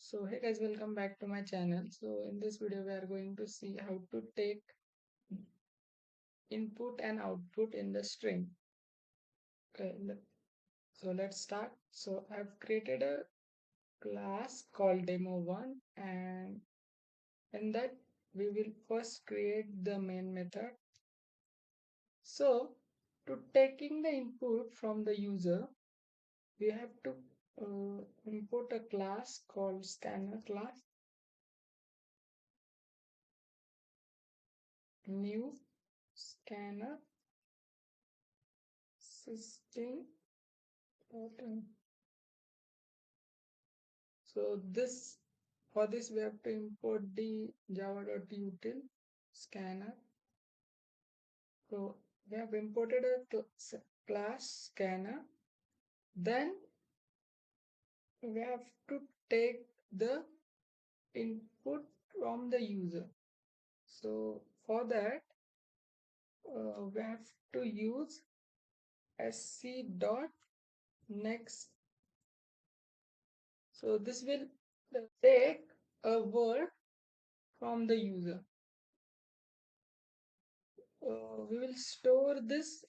So hey guys, welcome back to my channel. So in this video we are going to see how to take input and output in the string. Okay, so let's start. So I've created a class called demo1, and in that we will first create the main method. So to taking the input from the user, we have to import a class called scanner class, new scanner system. So for this we have to import the java.util scanner. So we have imported a class scanner. Then we have to take the input from the user. So for that we have to use sc.next. So this will take a word from the user. We will store this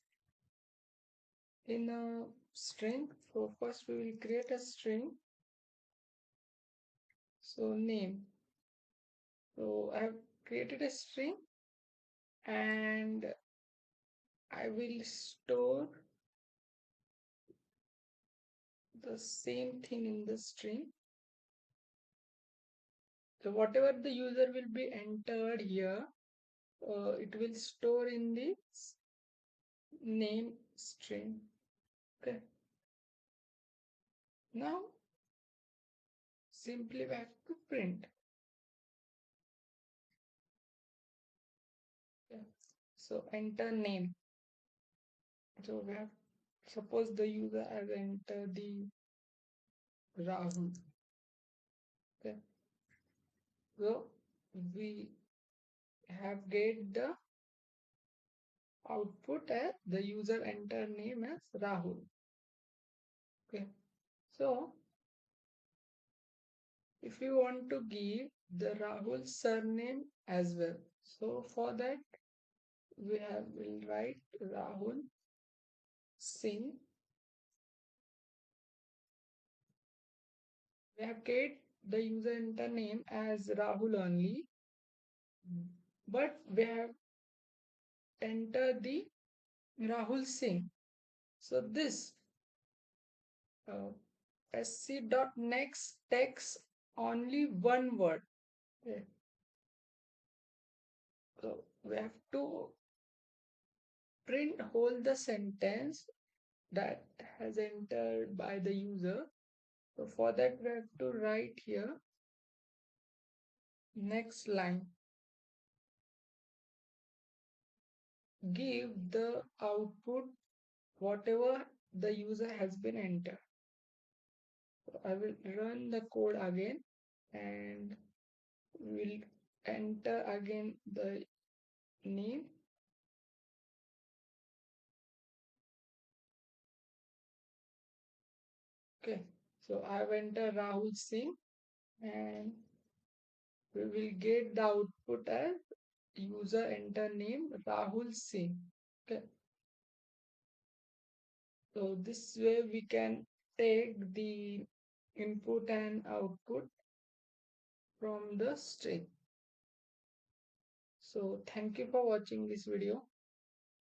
in a string. So first we will create a string. So name. So I have created a string and I will store the same thing in the string. So whatever the user will be entered here, it will store in the name string. Okay. Now simply we have to print. Okay. So enter name. So we have, suppose the user has entered the Rahul. Okay. So we have get the output as the user enter name as Rahul. Okay. So if you want to give the Rahul surname as well, so for that will write Rahul Singh. We have get the user enter name as Rahul only, but we have entered the Rahul Singh. So this sc.next takes only one word. Okay. So we have to print whole the sentence that has entered by the user. So for that we have to write here next line, give the output whatever the user has been entered. So I will run the code again and will enter again the name. Okay, so I have entered Rahul Singh and we will get the output as user enter name Rahul Singh. Okay, so this way we can take the input and output from the string. So thank you for watching this video.